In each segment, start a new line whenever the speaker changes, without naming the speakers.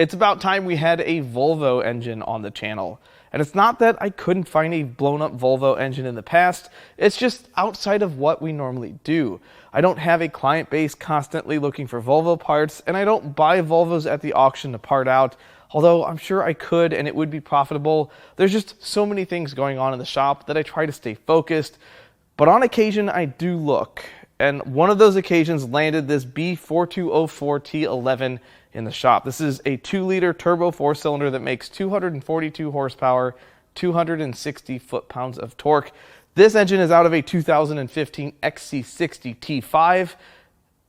It's about time we had a Volvo engine on the channel. And it's not that I couldn't find a blown up Volvo engine in the past, it's just outside of what we normally do. I don't have a client base constantly looking for Volvo parts, and I don't buy Volvos at the auction to part out, although I'm sure I could and it would be profitable. There's just so many things going on in the shop that I try to stay focused, but on occasion I do look. And one of those occasions landed this B4204T11 in the shop. This is a 2-liter turbo 4-cylinder that makes 242 horsepower, 260 foot-pounds of torque. This engine is out of a 2015 XC60 T5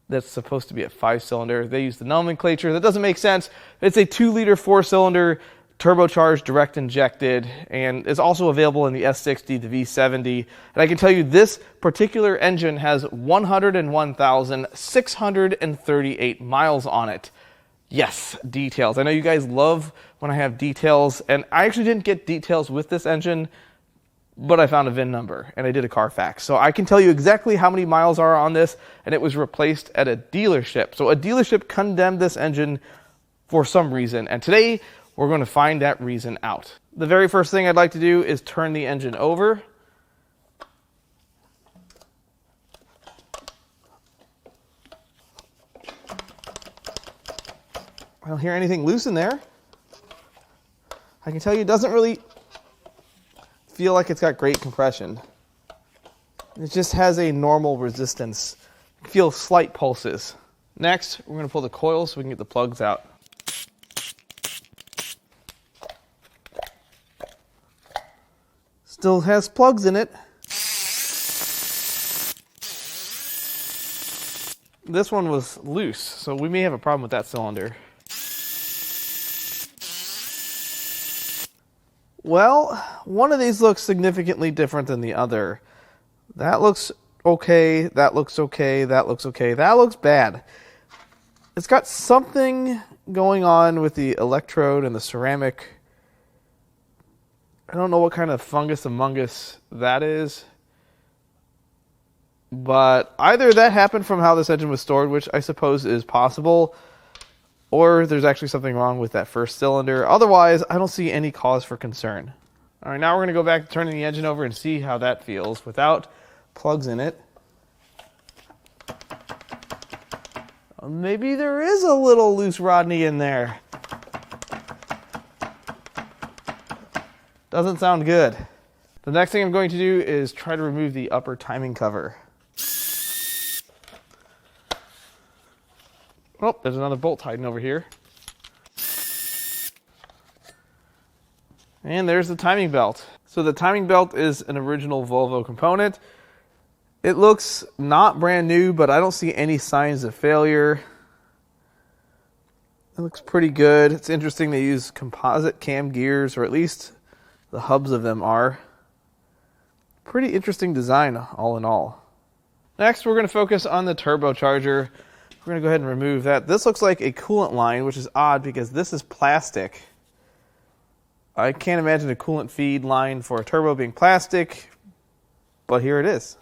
that's supposed to be a 5-cylinder. They use the nomenclature. That doesn't make sense. It's a 2-liter 4-cylinder, turbocharged, direct injected, and is also available in the S60, the V70. And I can tell you this particular engine has 101,638 miles on it. Yes, details. I know you guys love when I have details, and I actually didn't get details with this engine, but I found a VIN number and I did a Carfax. So I can tell you exactly how many miles are on this, and it was replaced at a dealership. So a dealership condemned this engine for some reason, and today we're going to find that reason out. The very first thing I'd like to do is turn the engine over. I don't hear anything loose in there. I can tell you it doesn't really feel like it's got great compression. It just has a normal resistance. I feel slight pulses. Next, we're going to pull the coil so we can get the plugs out. Still has plugs in it. This one was loose, so we may have a problem with that cylinder. Well, one of these looks significantly different than the other. That looks okay, that looks okay, that looks okay, that looks bad. It's got something going on with the electrode and the ceramic. I don't know what kind of fungus among us that is. But either that happened from how this engine was stored, which I suppose is possible, or there's actually something wrong with that first cylinder. Otherwise, I don't see any cause for concern. All right, now we're going to go back to turning the engine over and see how that feels without plugs in it. Maybe there is a little loose Rodney in there. Doesn't sound good. The next thing I'm going to do is try to remove the upper timing cover. Oh, there's another bolt hiding over here. And there's the timing belt. So the timing belt is an original Volvo component. It looks not brand new, but I don't see any signs of failure. It looks pretty good. It's interesting they use composite cam gears, or at least the hubs of them are. Pretty interesting design all in all. Next, we're going to focus on the turbocharger. We're going to go ahead and remove that. This looks like a coolant line, which is odd because this is plastic. I can't imagine a coolant feed line for a turbo being plastic, but here it is.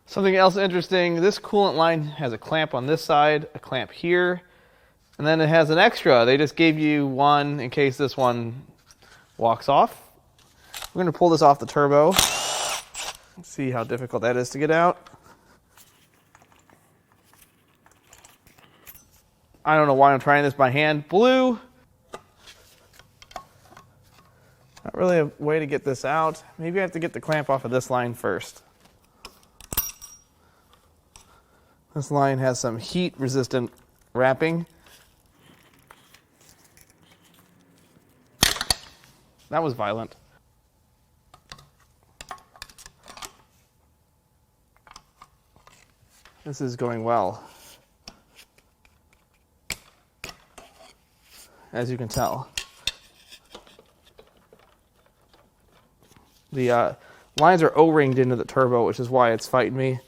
Something else interesting, this coolant line has a clamp on this side, a clamp here, and then it has an extra. They just gave you one in case this one walks off. We're going to pull this off the turbo. See how difficult that is to get out. I don't know why I'm trying this by hand. Blue. Not really a way to get this out. Maybe I have to get the clamp off of this line first. This line has some heat resistant wrapping. That was violent. This is going well, as you can tell. The lines are O-ringed into the turbo, which is why it's fighting me.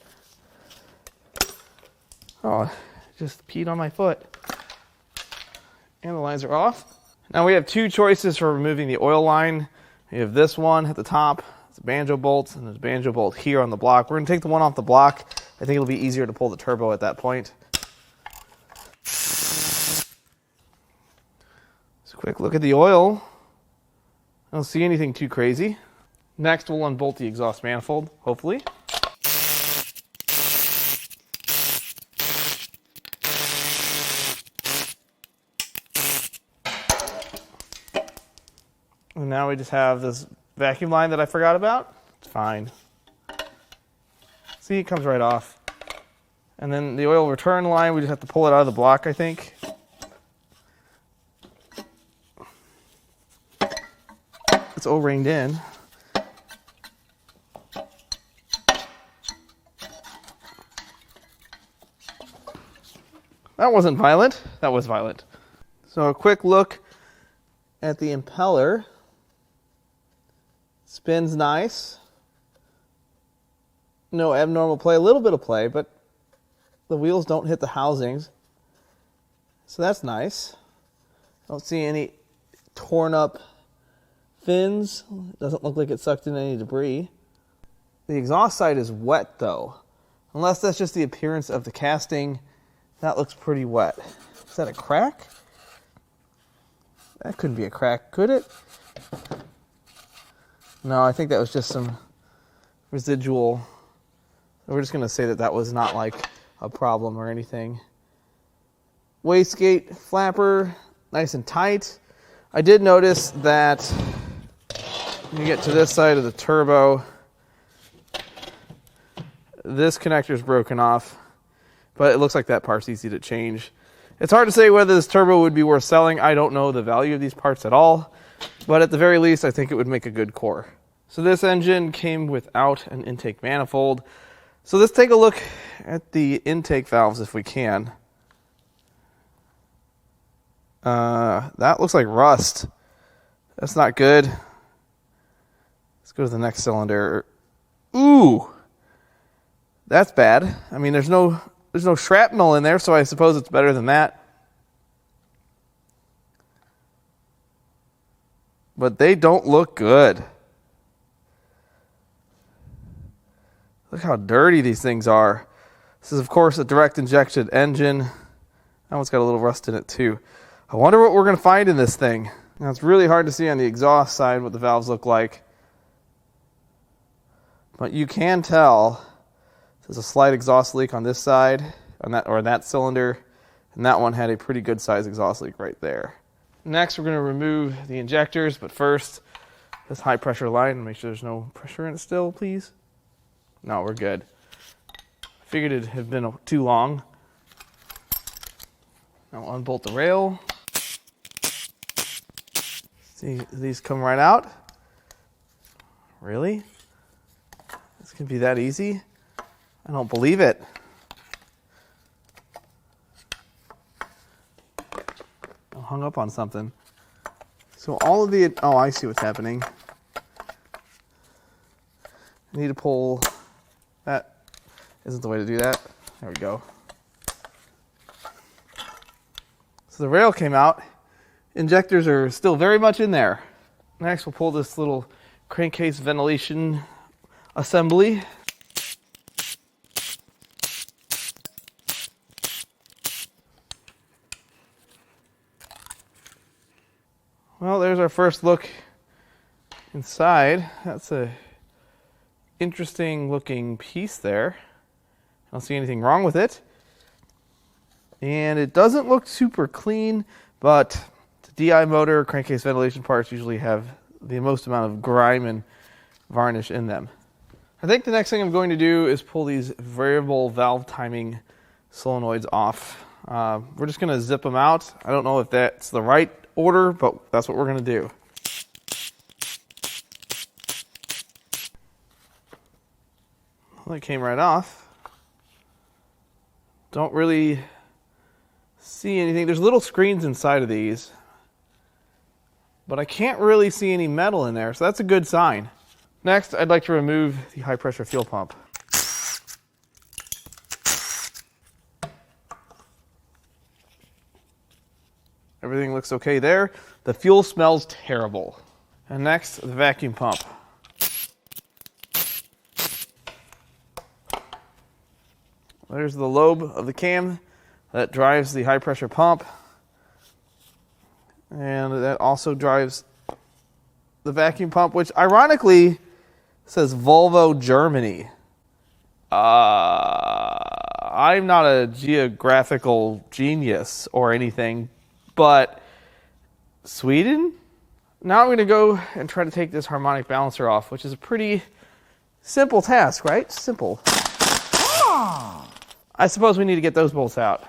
Oh, just peed on my foot. And the lines are off. Now we have two choices for removing the oil line. We have this one at the top. It's a banjo bolt, and there's a banjo bolt here on the block. We're going to take the one off the block. I think it'll be easier to pull the turbo at that point. Quick look at the oil. I don't see anything too crazy. Next, we'll unbolt the exhaust manifold, hopefully. And now we just have this vacuum line that I forgot about. It's fine. See, it comes right off. And then the oil return line, we just have to pull it out of the block, I think. It's O-ringed in. That wasn't violent. That was violent. So a quick look at the impeller. Spins nice. No abnormal play. A little bit of play, but the wheels don't hit the housings. So that's nice. Don't see any torn up fins. Doesn't look like it sucked in any debris. The exhaust side is wet though. Unless that's just the appearance of the casting. That looks pretty wet. Is that a crack? That couldn't be a crack, could it? No, I think that was just some residual. We're just going to say that that was not like a problem or anything. Wastegate flapper, nice and tight. I did notice that when you get to this side of the turbo, this connector is broken off, but it looks like that part's easy to change. It's hard to say whether this turbo would be worth selling. I don't know the value of these parts at all, but at the very least, I think it would make a good core. So this engine came without an intake manifold. So let's take a look at the intake valves if we can. That looks like rust. That's not good. Let's go to the next cylinder. Ooh, that's bad. I mean, there's no shrapnel in there, so I suppose it's better than that. But they don't look good. Look how dirty these things are. This is, of course, a direct injection engine. That one's got a little rust in it, too. I wonder what we're going to find in this thing. Now, it's really hard to see on the exhaust side what the valves look like. But you can tell there's a slight exhaust leak on this side, on that cylinder, and that one had a pretty good size exhaust leak right there. Next, we're going to remove the injectors, but first, this high pressure line, make sure there's no pressure in it still, please. No, we're good. Figured it'd have been too long. Now unbolt the rail. See, these come right out. Really? This can be that easy? I don't believe it. I'm hung up on something. So all of the, oh, I see what's happening. I need to pull, that isn't the way to do that. There we go. So the rail came out. Injectors are still very much in there. Next, we'll pull this little crankcase ventilation assembly. Well, there's our first look inside. That's a interesting looking piece there. I don't see anything wrong with it. And it doesn't look super clean, but the DI motor crankcase ventilation parts usually have the most amount of grime and varnish in them. I think the next thing I'm going to do is pull these variable valve timing solenoids off. We're just going to zip them out. I don't know if that's the right order, but that's what we're going to do. Well, it came right off. Don't really see anything. There's little screens inside of these, but I can't really see any metal in there, so that's a good sign. Next, I'd like to remove the high pressure fuel pump. Everything looks okay there. The fuel smells terrible. And next, the vacuum pump. There's the lobe of the cam that drives the high pressure pump. And that also drives the vacuum pump, which ironically says Volvo Germany. I'm not a geographical genius or anything, but Sweden? Now I'm going to go and try to take this harmonic balancer off, which is a pretty simple task, right? Simple. I suppose we need to get those bolts out.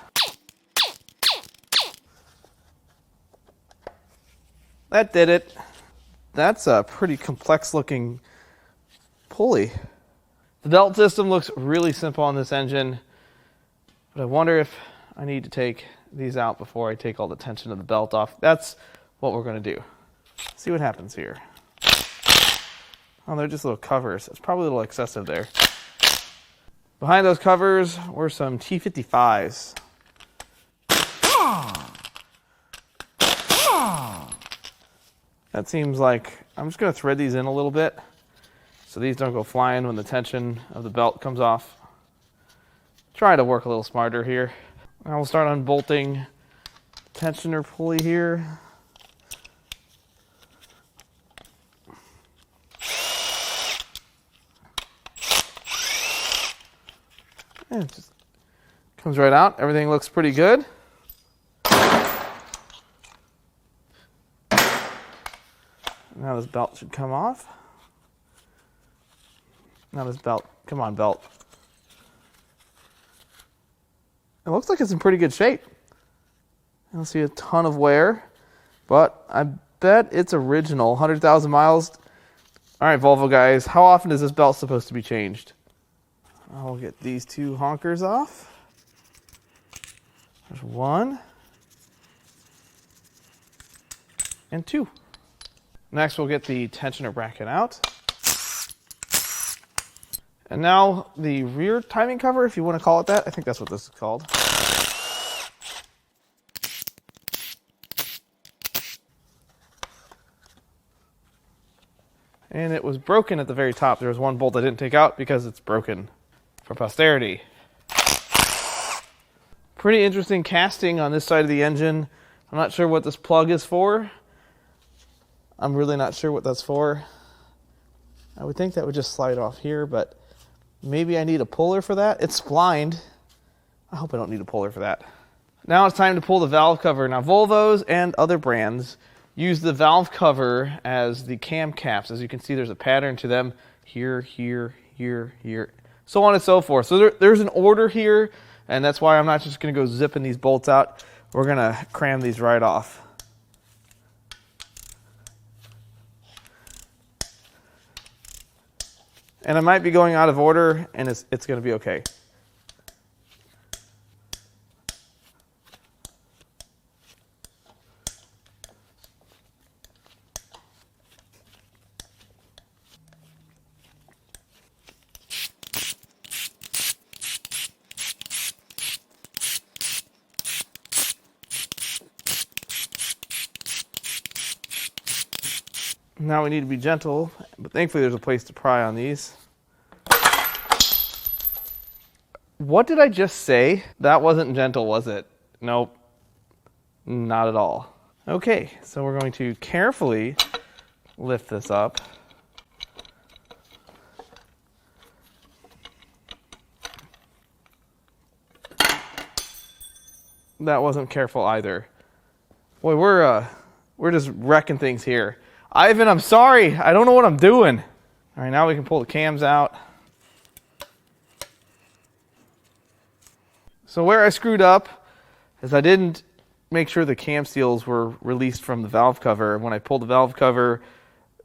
That did it. That's a pretty complex looking pulley. The belt system looks really simple on this engine, but I wonder if I need to take these out before I take all the tension of the belt off. That's what we're going to do. See what happens here. Oh, they're just little covers. It's probably a little excessive there. Behind those covers were some T55s. That seems like I'm just going to thread these in a little bit so these don't go flying when the tension of the belt comes off. Try to work a little smarter here. Now we'll start unbolting the tensioner pulley here. And it just comes right out. Everything looks pretty good. Now this belt should come off. Now this belt, come on belt. It looks like it's in pretty good shape. I don't see a ton of wear, but I bet it's original, 100,000 miles. All right, Volvo guys, how often is this belt supposed to be changed? I'll get these two honkers off. There's one. And two. Next, we'll get the tensioner bracket out. And now the rear timing cover, if you want to call it that. I think that's what this is called. And it was broken at the very top. There was one bolt I didn't take out because it's broken for posterity. Pretty interesting casting on this side of the engine. I'm not sure what this plug is for. I'm really not sure what that's for. I would think that would just slide off here, but maybe I need a puller for that. It's splined. I hope I don't need a puller for that. Now it's time to pull the valve cover. Now Volvos and other brands use the valve cover as the cam caps. As you can see, there's a pattern to them. Here, here, here, here, so on and so forth. So there's an order here, and that's why I'm not just going to go zipping these bolts out. We're going to cram these right off. And I might be going out of order, and it's going to be okay. Now we need to be gentle, but thankfully there's a place to pry on these. What did I just say? That wasn't gentle, was it? Nope, not at all. Okay, so we're going to carefully lift this up. That wasn't careful either. Boy, we're just wrecking things here. Ivan, I'm sorry. I don't know what I'm doing. All right, now we can pull the cams out. So where I screwed up is I didn't make sure the cam seals were released from the valve cover. When I pulled the valve cover,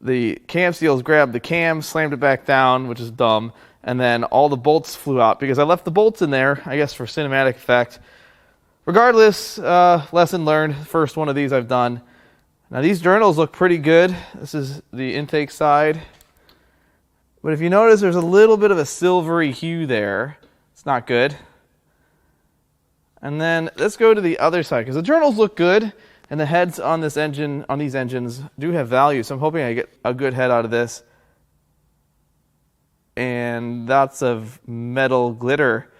the cam seals grabbed the cam, slammed it back down, which is dumb, and then all the bolts flew out because I left the bolts in there, I guess for cinematic effect. Regardless, lesson learned. First one of these I've done. Now these journals look pretty good. This is the intake side. But if you notice, there's a little bit of a silvery hue there. It's not good. And then let's go to the other side, because the journals look good, and the heads on this engine, on these engines, do have value. So I'm hoping I get a good head out of this. And lots of metal glitter.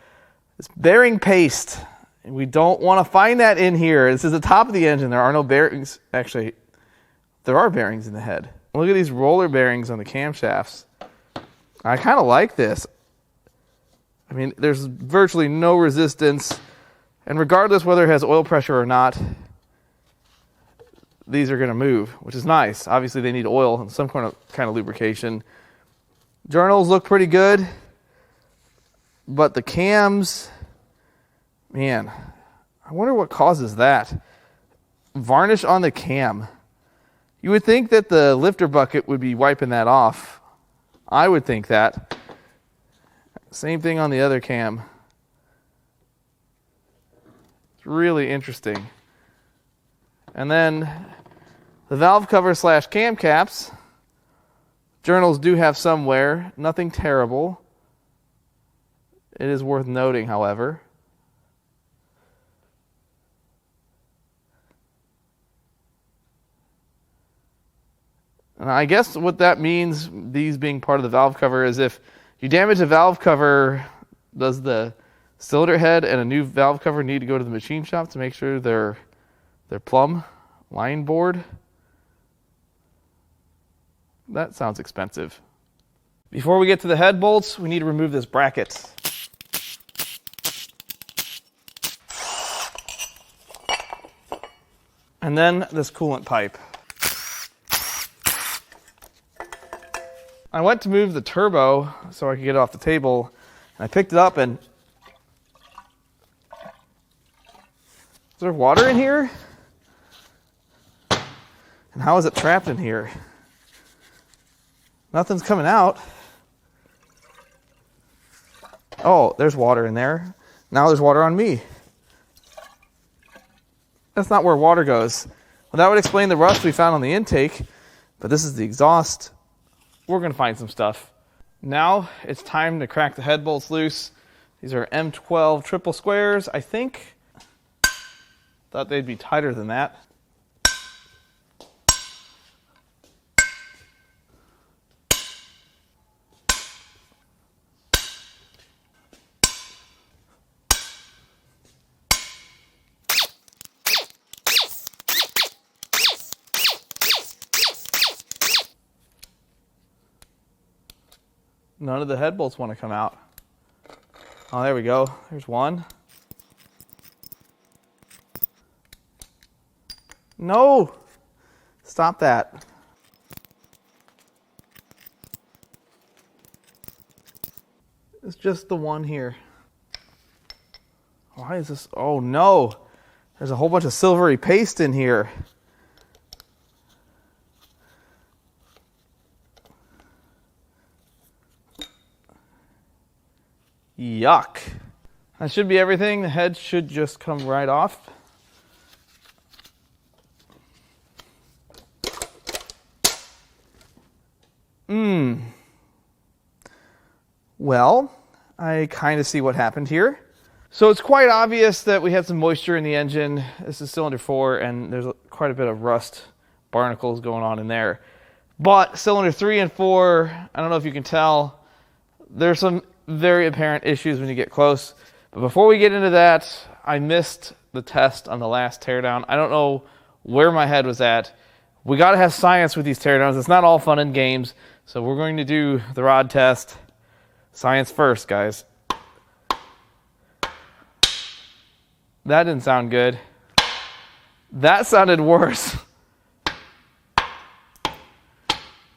It's bearing paste. We don't want to find that in here. This is the top of the engine. There are no bearings. Actually, there are bearings in the head. Look at these roller bearings on the camshafts. I kind of like this. I mean, there's virtually no resistance. And regardless whether it has oil pressure or not, these are going to move, which is nice. Obviously, they need oil and some kind of lubrication. Journals look pretty good. But the cams, man, I wonder what causes that. Varnish on the cam. You would think that the lifter bucket would be wiping that off. I would think that. Same thing on the other cam. It's really interesting. And then the valve cover / cam caps. Journals do have some wear. Nothing terrible. It is worth noting, however. And I guess what that means, these being part of the valve cover, is if you damage a valve cover, does the cylinder head and a new valve cover need to go to the machine shop to make sure they're plumb line bored? That sounds expensive. Before we get to the head bolts, we need to remove this bracket. And then this coolant pipe. I went to move the turbo so I could get it off the table, and I picked it up and... Is there water in here? And how is it trapped in here? Nothing's coming out. Oh, there's water in there. Now there's water on me. That's not where water goes. Well, that would explain the rust we found on the intake, but this is the exhaust. We're going to find some stuff. Now it's time to crack the head bolts loose. These are M12 triple squares, I think. Thought they'd be tighter than that. None of the head bolts want to come out. Oh, there we go. There's one. No! Stop that. It's just the one here. Why is this? Oh no! There's a whole bunch of silvery paste in here. Yuck. That should be everything. The head should just come right off. Well, I kind of see what happened here. So it's quite obvious that we had some moisture in the engine. This is cylinder 4, and there's quite a bit of rust barnacles going on in there. But cylinder 3 and 4, I don't know if you can tell, there's some very apparent issues when you get close. But before we get into that, I missed the test on the last teardown. I don't know where my head was at. We got to have science with these teardowns. It's not all fun and games. So we're going to do the rod test. Science first, guys. That didn't sound good. That sounded worse.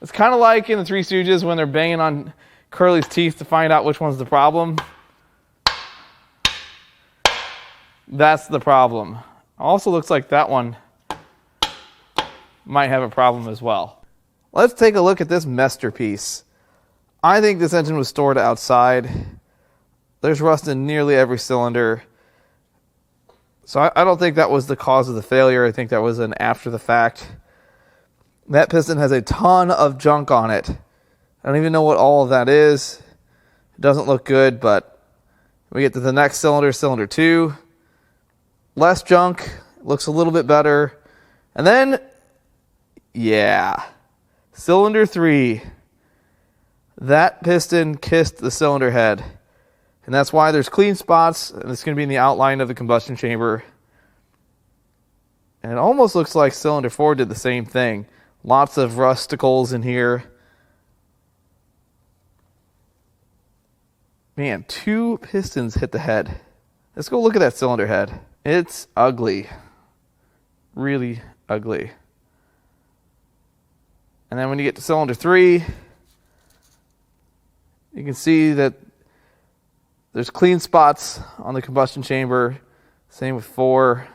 It's kind of like in the Three Stooges when they're banging on Curly's teeth to find out which one's the problem. That's the problem. Also looks like that one might have a problem as well. Let's take a look at this masterpiece. I think this engine was stored outside. There's rust in nearly every cylinder. So I don't think that was the cause of the failure. I think that was an after the fact. That piston has a ton of junk on it. I don't even know what all of that is. It doesn't look good, but we get to the next cylinder, cylinder 2. Less junk, looks a little bit better. And then, yeah, cylinder 3. That piston kissed the cylinder head. And that's why there's clean spots, and it's going to be in the outline of the combustion chamber. And it almost looks like cylinder 4 did the same thing. Lots of rusticles in here. Man, 2 pistons hit the head. Let's go look at that cylinder head. It's ugly. Really ugly. And then when you get to cylinder 3, you can see that there's clean spots on the combustion chamber. Same with 4.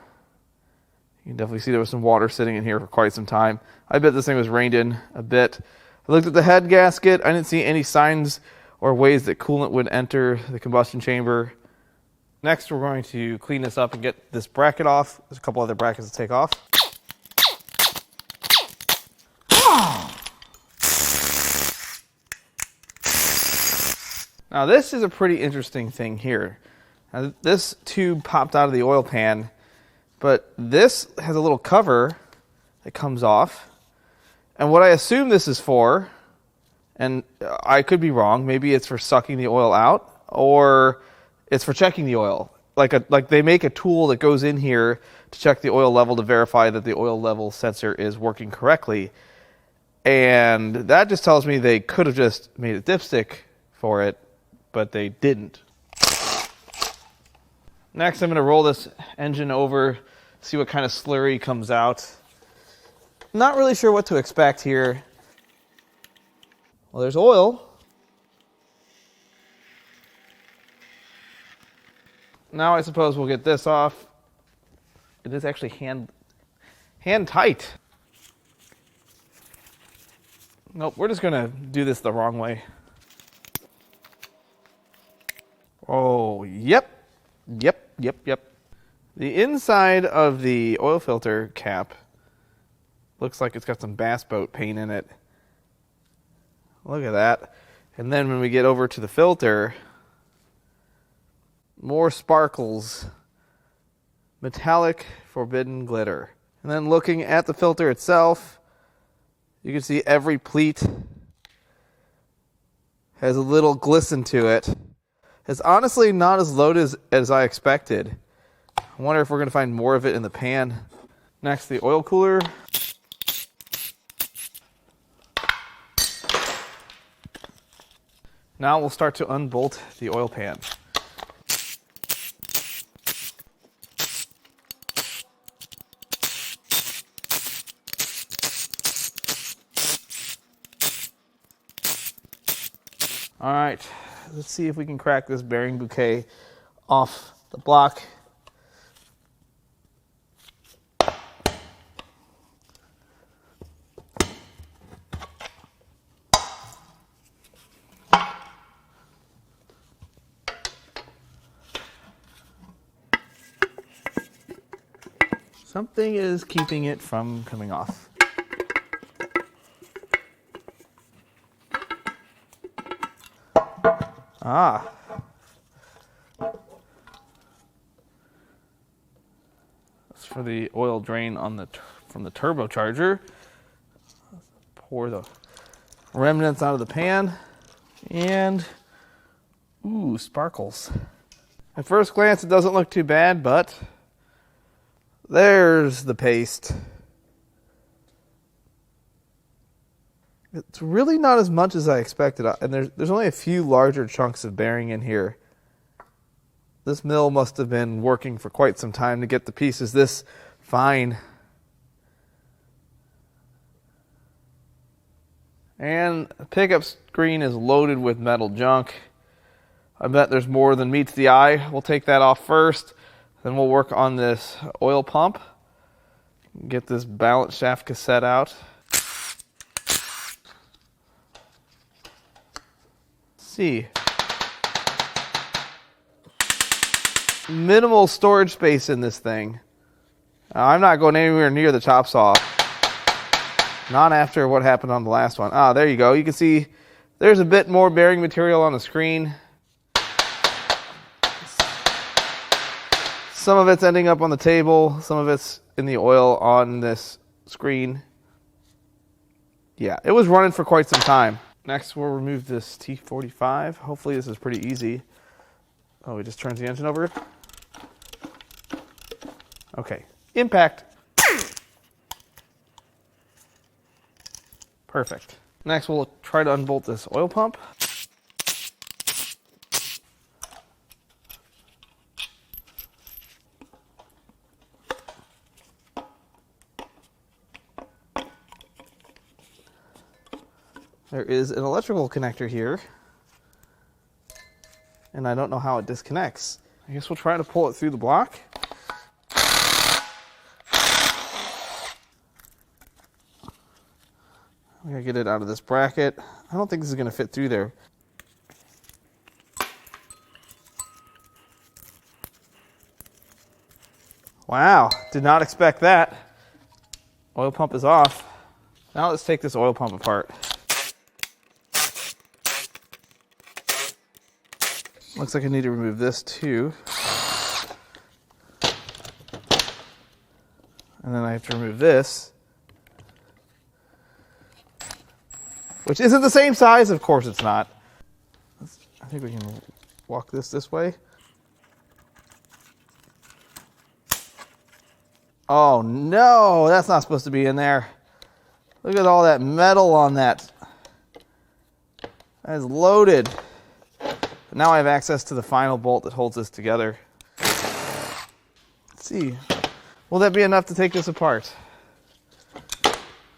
You can definitely see there was some water sitting in here for quite some time. I bet this thing was rained in a bit. I looked at the head gasket. I didn't see any signs or ways that coolant would enter the combustion chamber. Next, we're going to clean this up and get this bracket off. There's a couple other brackets to take off. Now this is a pretty interesting thing here. Now, this tube popped out of the oil pan, but this has a little cover that comes off. And what I assume this is for, and I could be wrong, maybe it's for sucking the oil out, or it's for checking the oil. Like they make a tool that goes in here to check the oil level to verify that the oil level sensor is working correctly. And that just tells me they could have just made a dipstick for it, but they didn't. Next, I'm going to roll this engine over, see what kind of slurry comes out. Not really sure what to expect here. Well, there's oil. Now I suppose we'll get this off. It is actually hand tight. Nope, we're just going to do this the wrong way. Oh, yep. The inside of the oil filter cap looks like it's got some bass boat paint in it. Look at that. And then when we get over to the filter, more sparkles. Metallic forbidden glitter. And then looking at the filter itself, you can see every pleat has a little glisten to it. It's honestly not as loaded as I expected. I wonder if we're going to find more of it in the pan. Next, the oil cooler. Now we'll start to unbolt the oil pan. All right, let's see if we can crack this bearing bouquet off the block. Something is keeping it from coming off. Ah. That's for the oil drain on from the turbocharger. Pour the remnants out of the pan. And, ooh, sparkles. At first glance, it doesn't look too bad, but there's the paste. It's really not as much as I expected, and there's only a few larger chunks of bearing in here. This mill must have been working for quite some time to get the pieces this fine. And the pickup screen is loaded with metal junk. I bet there's more than meets the eye. We'll take that off first. Then we'll work on this oil pump. Get this balance shaft cassette out. See. Minimal storage space in this thing. I'm not going anywhere near the chop saw. Not after what happened on the last one. Ah, there you go. You can see there's a bit more bearing material on the screen. Some of it's ending up on the table. Some of it's in the oil on this screen. Yeah, it was running for quite some time. Next, we'll remove this T45. Hopefully this is pretty easy. Oh, he just turns the engine over. Okay, impact. Perfect. Next, we'll try to unbolt this oil pump. There is an electrical connector here, and I don't know how it disconnects. I guess we'll try to pull it through the block. We gotta get it out of this bracket. I don't think this is gonna fit through there. Wow, did not expect that. Oil pump is off. Now let's take this oil pump apart. Looks like I need to remove this too. And then I have to remove this, which isn't the same size. Of course it's not. I think we can walk this way. Oh no, that's not supposed to be in there. Look at all that metal on that. That is loaded. Now I have access to the final bolt that holds this together. Let's see. Will that be enough to take this apart?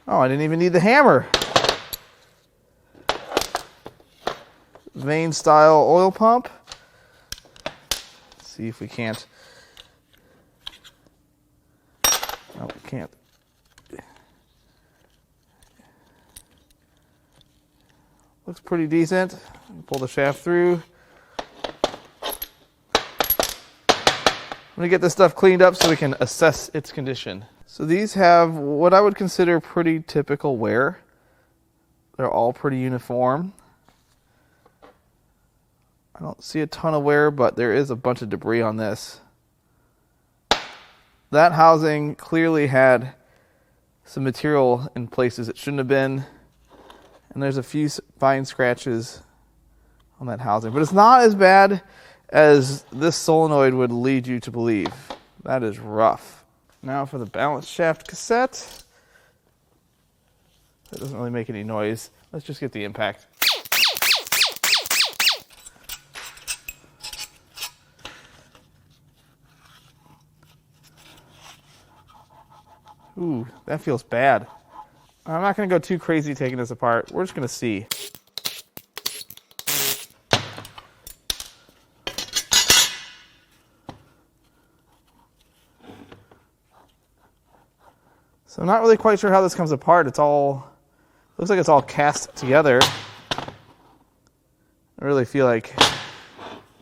Oh, I didn't even need the hammer. Vane style oil pump. Let's see if we can't. No, we can't. Looks pretty decent. Pull the shaft through. I'm going to get this stuff cleaned up so we can assess its condition. So these have what I would consider pretty typical wear. They're all pretty uniform. I don't see a ton of wear, but there is a bunch of debris on this. That housing clearly had some material in places it shouldn't have been. And there's a few fine scratches on that housing. But it's not as bad as this solenoid would lead you to believe. That is rough. Now for the balance shaft cassette. That doesn't really make any noise. Let's just get the impact. Ooh, that feels bad. I'm not going to go too crazy taking this apart. We're just going to see. So I'm not really quite sure how this comes apart. Looks like it's all cast together. I really feel like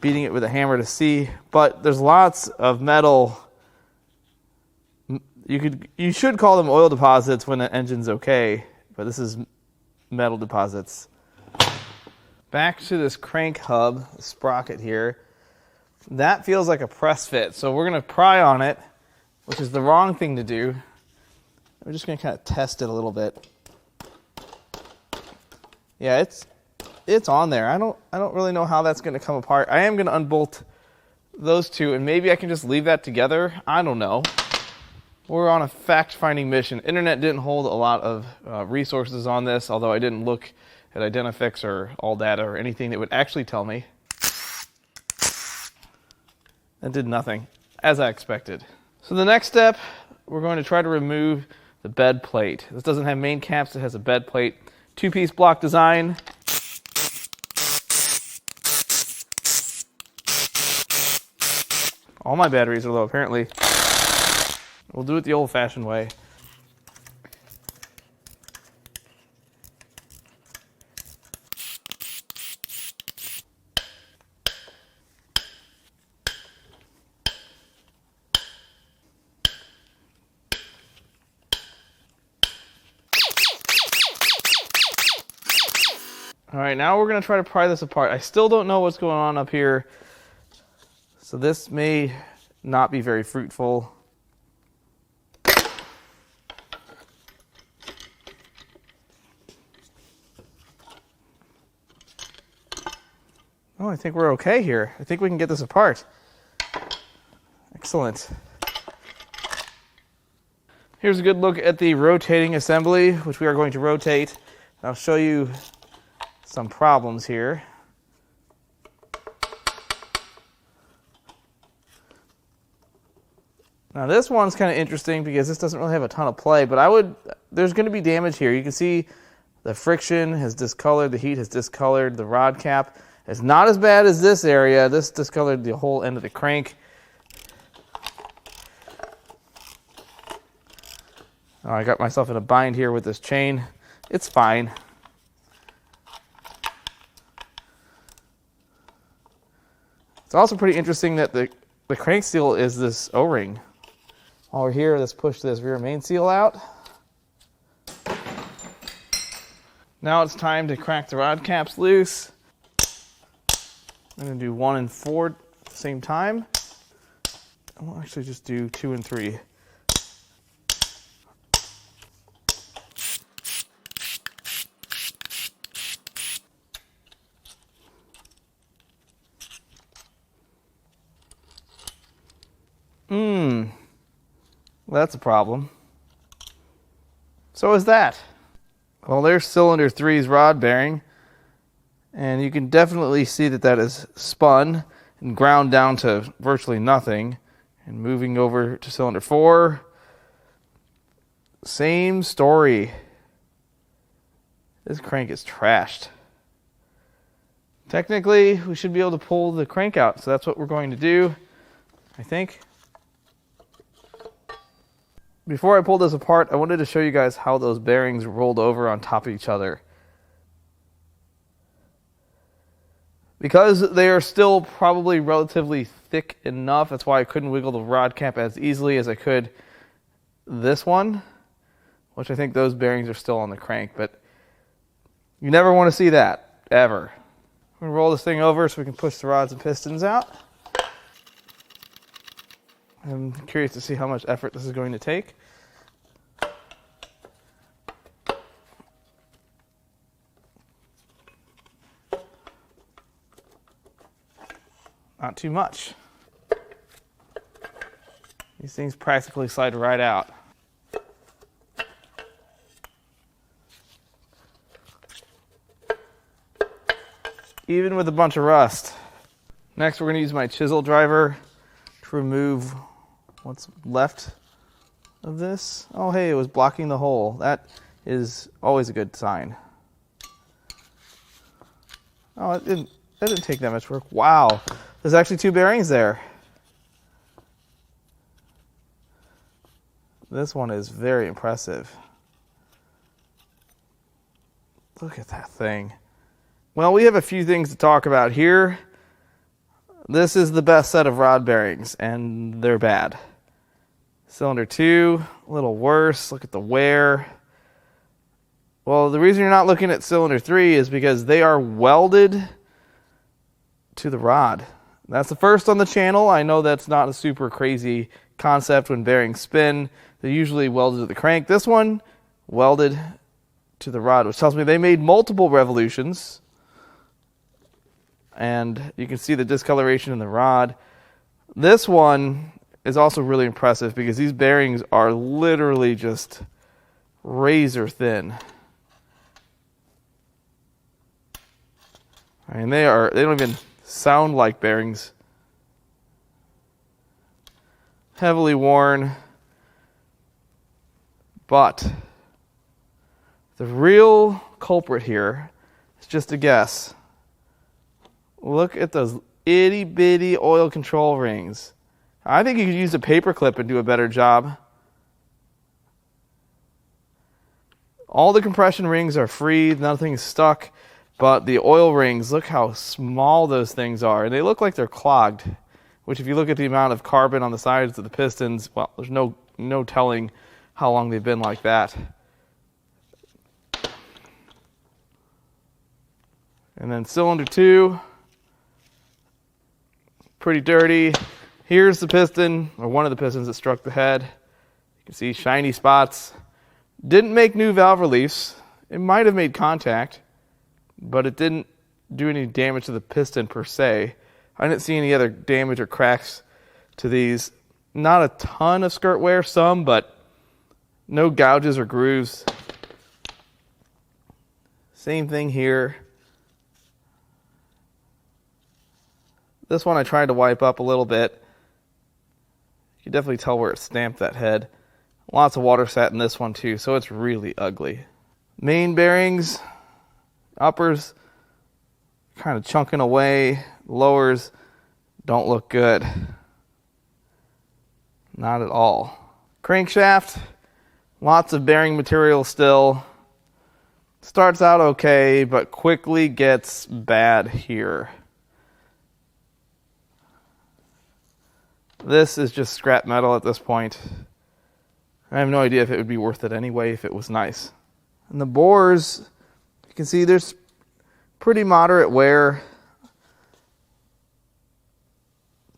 beating it with a hammer to see, but there's lots of metal. You should call them oil deposits when the engine's okay, but this is metal deposits. Back to this crank hub, sprocket here. That feels like a press fit, so we're going to pry on it, which is the wrong thing to do. We're just going to kind of test it a little bit. Yeah, it's on there. I don't really know how that's going to come apart. I am going to unbolt those two, and maybe I can just leave that together. I don't know. We're on a fact-finding mission. Internet didn't hold a lot of resources on this, although I didn't look at Identifix or ALLDATA or anything that would actually tell me. That did nothing, as I expected. So the next step, we're going to try to remove the bed plate. This doesn't have main caps, it has a bed plate. Two-piece block design. All my batteries are low, apparently. We'll do it the old-fashioned way. All right, now we're going to try to pry this apart. I still don't know what's going on up here, so this may not be very fruitful. Oh, I think we're okay here. I think we can get this apart. Excellent. Here's a good look at the rotating assembly, which we are going to rotate. I'll show you some problems here. Now this one's kind of interesting because this doesn't really have a ton of play, but there's going to be damage here. You can see the friction has discolored, the heat has discolored the rod cap. It's not as bad as this area. This discolored the whole end of the crank. Oh, I got myself in a bind here with this chain. It's fine. It's also pretty interesting that the crank seal is this O-ring. While we're here, let's push this rear main seal out. Now it's time to crack the rod caps loose. I'm going to do 1 and 4 at the same time. I'll actually just do 2 and 3. Well, that's a problem. So is that. Well, there's cylinder 3's rod bearing, and you can definitely see that that is spun and ground down to virtually nothing. And moving over to cylinder 4, same story. This crank is trashed. Technically, we should be able to pull the crank out, so that's what we're going to do, I think. Before I pull this apart, I wanted to show you guys how those bearings rolled over on top of each other. Because they are still probably relatively thick enough, that's why I couldn't wiggle the rod cap as easily as I could this one, which I think those bearings are still on the crank, but you never want to see that, ever. I'm going to roll this thing over so we can push the rods and pistons out. I'm curious to see how much effort this is going to take. Not too much. These things practically slide right out. Even with a bunch of rust. Next, we're going to use my chisel driver to remove what's left of this. Oh, hey, it was blocking the hole. That is always a good sign. Oh, that didn't take that much work. Wow, there's actually 2 bearings there. This one is very impressive. Look at that thing. Well, we have a few things to talk about here. This is the best set of rod bearings, and they're bad. Cylinder 2, a little worse. Look at the wear. Well, the reason you're not looking at cylinder 3 is because they are welded to the rod. That's the first on the channel. I know that's not a super crazy concept when bearings spin. They're usually welded to the crank. This one, welded to the rod, which tells me they made multiple revolutions. And you can see the discoloration in the rod. This one is also really impressive because these bearings are literally just razor thin. I mean, they don't even sound like bearings. Heavily worn. But the real culprit here is just a guess. Look at those itty bitty oil control rings. I think you could use a paper clip and do a better job. All the compression rings are free, nothing's stuck, but the oil rings, look how small those things are. And they look like they're clogged, which if you look at the amount of carbon on the sides of the pistons, well, there's no telling how long they've been like that. And then cylinder 2, pretty dirty. Here's the piston, or one of the pistons that struck the head. You can see shiny spots. Didn't make new valve reliefs. It might have made contact, but it didn't do any damage to the piston per se. I didn't see any other damage or cracks to these. Not a ton of skirt wear, some, but no gouges or grooves. Same thing here. This one I tried to wipe up a little bit. You can definitely tell where it stamped that head. Lots of water sat in this one too, so it's really ugly. Main bearings, uppers, kind of chunking away. Lowers don't look good. Not at all. Crankshaft, lots of bearing material still. Starts out okay, but quickly gets bad here. This is just scrap metal at this point. I have no idea if it would be worth it anyway if it was nice. And the bores, you can see there's pretty moderate wear.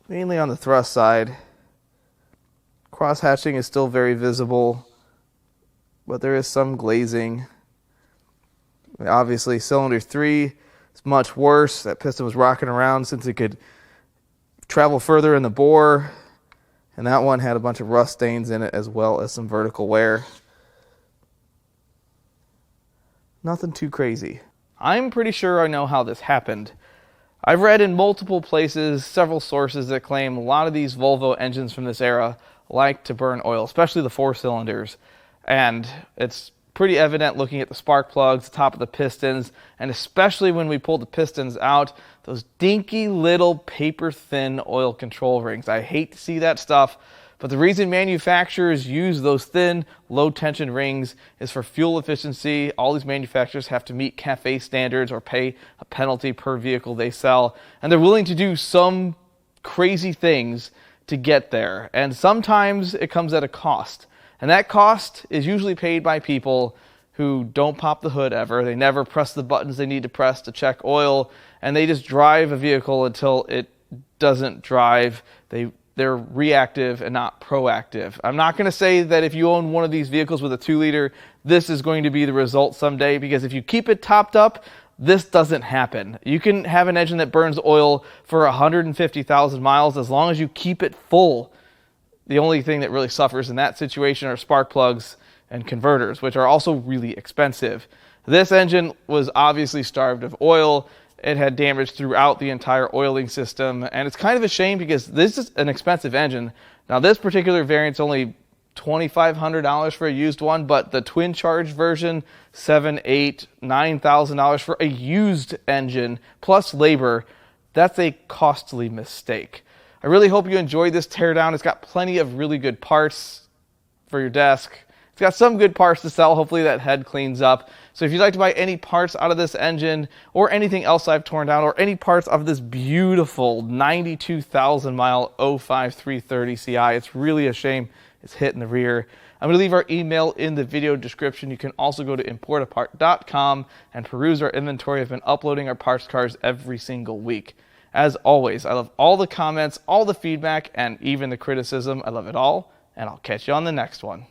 Mainly on the thrust side. Cross hatching is still very visible, but there is some glazing. Obviously, cylinder 3 is much worse. That piston was rocking around since it could travel further in the bore. And that one had a bunch of rust stains in it as well as some vertical wear. Nothing too crazy. I'm pretty sure I know how this happened. I've read in multiple places, several sources that claim a lot of these Volvo engines from this era like to burn oil, especially the 4 cylinders. And it's pretty evident looking at the spark plugs, the top of the pistons, and especially when we pull the pistons out, those dinky little paper-thin oil control rings. I hate to see that stuff, but the reason manufacturers use those thin, low-tension rings is for fuel efficiency. All these manufacturers have to meet CAFE standards or pay a penalty per vehicle they sell, and they're willing to do some crazy things to get there, and sometimes it comes at a cost. And that cost is usually paid by people who don't pop the hood ever. They never press the buttons they need to press to check oil, and they just drive a vehicle until it doesn't drive. They're reactive and not proactive. I'm not going to say that if you own one of these vehicles with a 2-liter, this is going to be the result someday, because if you keep it topped up, this doesn't happen. You can have an engine that burns oil for 150,000 miles as long as you keep it full. The only thing that really suffers in that situation are spark plugs and converters, which are also really expensive. This engine was obviously starved of oil. It had damage throughout the entire oiling system, and it's kind of a shame because this is an expensive engine. Now, this particular variant's only $2,500 for a used one, but the twin charge version, $7,000, $8,000, $9,000 for a used engine plus labor. That's a costly mistake. I really hope you enjoyed this teardown. It's got plenty of really good parts for your desk. It's got some good parts to sell. Hopefully that head cleans up. So if you'd like to buy any parts out of this engine or anything else I've torn down or any parts of this beautiful 92,000 mile 05 330 CI, it's really a shame it's hit in the rear. I'm going to leave our email in the video description. You can also go to Importapart.com and peruse our inventory. I've been uploading our parts cars every single week. As always, I love all the comments, all the feedback, and even the criticism. I love it all, and I'll catch you on the next one.